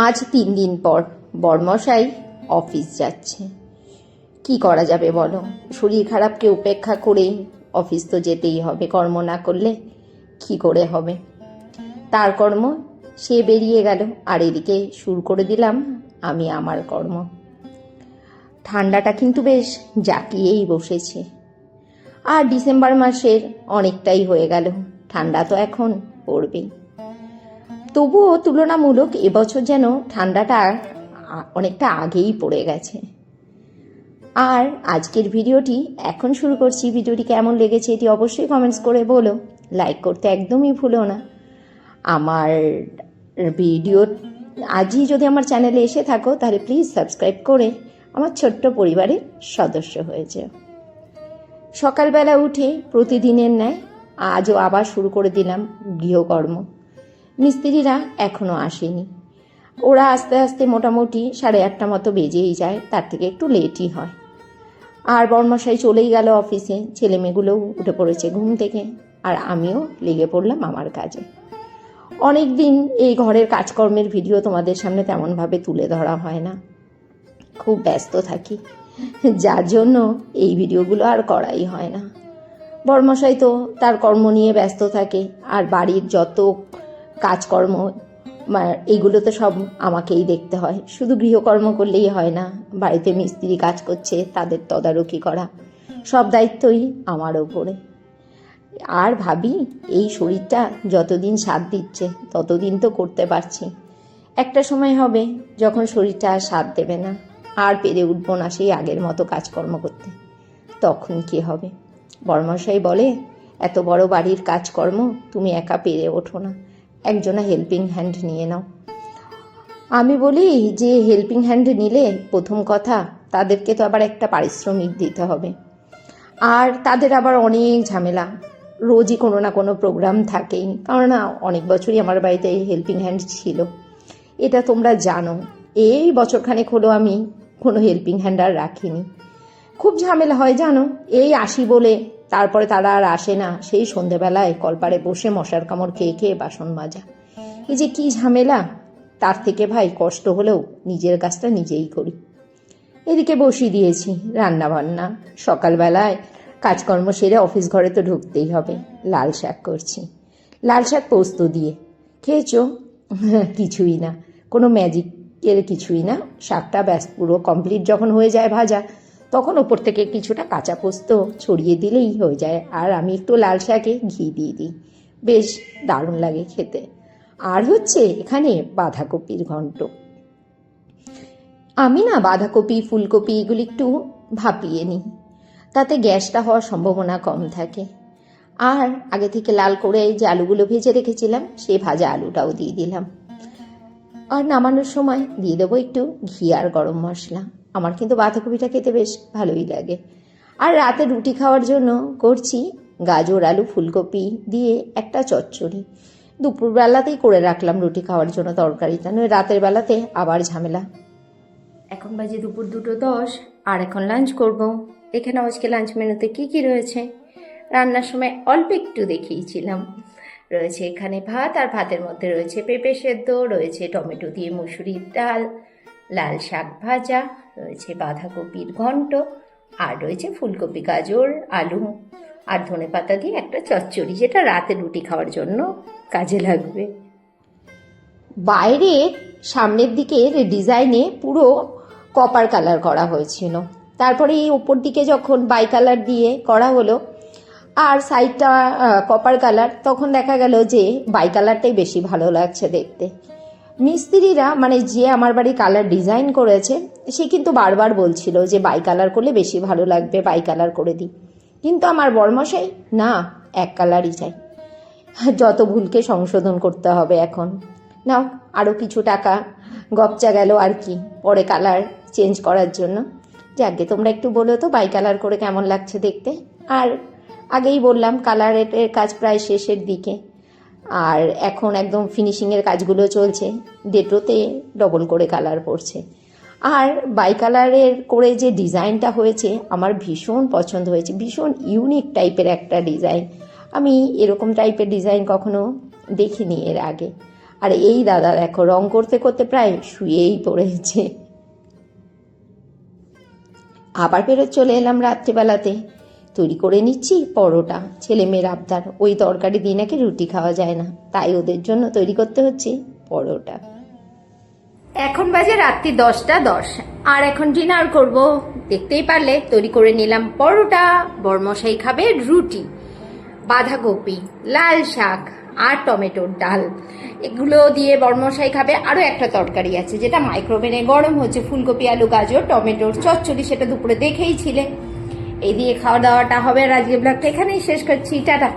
আজ 3 দিন পর বড়মশাই অফিস যাচ্ছে। কি করা যাবে বলো, শরীর খারাপকে উপেক্ষা করেই অফিস তো যেতেই হবে। কর্ম না করলে কি করে হবে? তার কর্ম সে বেরিয়ে গেল, আর এদিকে শুরু করে দিলাম আমি আমার কর্ম। ঠান্ডাটা কিন্তু বেশ জাঁকিয়েই বসেছে, আর ডিসেম্বর মাসের অনেকটাই হয়ে গেল। ঠান্ডা তো এখন পড়বেই, তবুও তুলনামূলক এবছর যেন ঠান্ডাটা অনেকটা আগেই পড়ে গেছে। আর আজকের ভিডিওটি এখন শুরু করছি। ভিডিওটি কেমন লেগেছে এটি অবশ্যই কমেন্টস করে বলো, লাইক করতে একদমই ভুলো না। আমার ভিডিও আজই যদি আমার চ্যানেলে এসে থাকো তাহলে প্লিজ সাবস্ক্রাইব করে আমার ছোট্ট পরিবারের সদস্য হয়ে যাও। সকালবেলা উঠে প্রতিদিনের ন্যায় আজও আবার শুরু করে দিলাম গৃহকর্ম। মিস্ত্রিরা এখনও আসেনি, ওরা আস্তে আস্তে মোটামুটি 8:30 মতো বেজেই যায়, তার থেকে একটু লেটই হয়। আর বড়মশাই চলেই গেল অফিসে, ছেলেমেয়েগুলোও উঠে পড়েছে ঘুম থেকে, আর আমিও লেগে পড়লাম আমার কাজে। অনেক দিন এই ঘরের কাজকর্মের ভিডিও তোমাদের সামনে তেমনভাবে তুলে ধরা হয় না, খুব ব্যস্ত থাকি, যার জন্য এই ভিডিওগুলো আর করাই হয় না। বড়মশাই তো তার কর্ম নিয়ে ব্যস্ত থাকে, আর বাড়ির যত কাজকর্ম এইগুলো তো সব আমাকেই দেখতে হয়। শুধু গৃহকর্ম করলেই হয় না, বাড়িতে মিস্ত্রি কাজ করছে তাদের তদারকি করা, সব দায়িত্বই আমার ওপরে। আর ভাবি এই শরীরটা যতদিন সাথ দিচ্ছে ততদিন তো করতে পারছি, একটা সময় হবে যখন শরীরটা আর সাথ দেবে না, আর পেরে উঠবো না সেই আগের মতো কাজকর্ম করতে, তখন কি হবে? বড়মশাই বলে, এত বড় বাড়ির কাজকর্ম তুমি একা পেরে ওঠো না, একজনা হেল্পিং হ্যান্ড নিয়ে নাও। আমি বলি যে হেল্পিং হ্যান্ড নিলে প্রথম কথা তাদেরকে তো আবার একটা পারিশ্রমিক দিতে হবে, আর তাদের আবার অনেক ঝামেলা, রোজই কোনো না কোনো প্রোগ্রাম থাকেই। কারণ অনেক বছরই আমার বাড়িতে হেল্পিং হ্যান্ড ছিল, এটা তোমরা জানো। এই বছরখানেক হলো আমি কোনো হেল্পিং হ্যান্ড আর রাখিনি। খুব ঝামেলা হয় জানো, এই আসি বলে তারপরে তারা আর আসে না, সেই সন্ধেবেলায় কলপারে বসে মশার কামড় খেয়ে খেয়ে বাসন মাজা, এই যে কি ঝামেলা। তার থেকে ভাই কষ্ট হলেও নিজের কাজটা নিজেই করি। এদিকে বসিয়ে দিয়েছি রান্না বান্না, সকালবেলায় কাজকর্ম সেরে অফিস ঘরে তো ঢুকতেই হবে। লাল শাক করছি, লাল শাক পোস্ত দিয়ে। খেয়েছো? কিছুই না, কোনো ম্যাজিকের কিছুই না। শাকটা ব্যাস পুরো কমপ্লিট যখন হয়ে যায় ভাজা, তখন ওপর থেকে কিছুটা কাঁচা পোস্ত ছড়িয়ে দিলেই হয়ে যায়। আর আমি একটু লাল শাকে ঘি দিয়ে দিই, বেশ দারুণ লাগে খেতে। আর হচ্ছে এখানে বাঁধাকপির ঘন্ট। আমি না বাঁধাকপি ফুলকপি এগুলি একটু ভাপিয়ে নিই, তাতে গ্যাসটা হওয়ার সম্ভাবনা কম থাকে। আর আগে থেকে লাল করে যে আলুগুলো ভেজে রেখেছিলাম সেই ভাজা আলুটাও দিয়ে দিলাম। আর নামানোর সময় দিয়ে দেবো একটু ঘি আর গরম মশলা। আমার কিন্তু বাঁধাকপিটা খেতে বেশ ভালোই লাগে। আর রাতে রুটি খাওয়ার জন্য করছি গাজর আলু ফুলকপি দিয়ে একটা চচ্চড়ি। দুপুরবেলাতেই করে রাখলাম রুটি খাওয়ার জন্য তরকারিটা, নয় রাতের বেলাতে আবার ঝামেলা। এখন বাজে দুপুর 2:10, আর এখন লাঞ্চ করব। দেখে নাও আজকে লাঞ্চ মেনুতে কী কী রয়েছে। রান্নার সময় অল্প একটু দেখিয়েছিলাম। রয়েছে এখানে ভাত, আর ভাতের মধ্যে রয়েছে পেঁপে সেদ্ধ, রয়েছে টমেটো দিয়ে মুসুরির ডাল, লাল শাক ভাজা, রয়েছে বাঁধাকপির ঘন্ট, আর রয়েছে ফুলকপি গাজর আলু আর ধনেপাতা দিয়ে একটা চচ্চড়ি, যেটা রাতে রুটি খাওয়ার জন্য কাজে লাগবে। বাইরে সামনের দিকের ডিজাইনে পুরো কপার কালার করা হয়েছিল, তারপরে এই ওপর দিকে যখন বাই কালার দিয়ে করা হলো আর সাইডটা কপার কালার, তখন দেখা গেল যে বাই কালারটাই বেশি ভালো লাগছে দেখতে। মিস্ত্রিরা মানে যে আমার বাড়ি কালার ডিজাইন করেছে সে কিন্তু বারবার বলছিল যে বাই কালার করলে বেশি ভালো লাগবে, বাই কালার করে দিই। কিন্তু আমার বড়মশাই না, এক কালারই চাই। যত ভুলকে সংশোধন করতে হবে এখন। নাও আরও কিছু টাকা গপচা গেল আর কি, পরে কালার চেঞ্জ করার জন্য। যাকে তোমরা একটু বলো তো বাই কালার করে কেমন লাগছে দেখতে। আর আগেই বললাম কালারের কাজ প্রায় শেষের দিকে, আর এখন একদম ফিনিশিংয়ের কাজগুলো চলছে, ডেটোতে ডবল করে কালার পড়ছে। আর বাই কালারের করে যে ডিজাইনটা হয়েছে আমার ভীষণ পছন্দ হয়েছে, ভীষণ ইউনিক টাইপের একটা ডিজাইন। আমি এরকম টাইপের ডিজাইন কখনো দেখিনি এর আগে। আর এই দাদা দেখো রং করতে করতে প্রায় শুয়েই পড়েছে। আবার ফেরত চলে এলাম রাত্রিবেলাতে। তৈরি করে নিচ্ছি পরোটা। ছেলে মেয়ের আবদার, ওই তরকারি দিয়ে নাকি রুটি খাওয়া যায় না, তাই ওদের জন্য তৈরি করতে হচ্ছে পরোটা। এখন বাজে রাত্রি 10:10, আর এখন ডিনার করব। দেখতেই পারলে তৈরি করে নিলাম পরোটা, বরমশাই খাবে রুটি, বাঁধাকপি, লাল শাক আর টমেটোর ডাল, এগুলো দিয়ে বরমশাই খাবে। আরও একটা তরকারি আছে যেটা মাইক্রোওভেনে গরম হচ্ছে, ফুলকপি আলু গাজর টমেটোর চচ্চড়ি, সেটা দুপুরে দেখেই ছিলে। এই দিয়ে খাওয়া দাওয়াটা হবে। আর আজকে ব্লগটা এখানেই শেষ করছি, টাটা।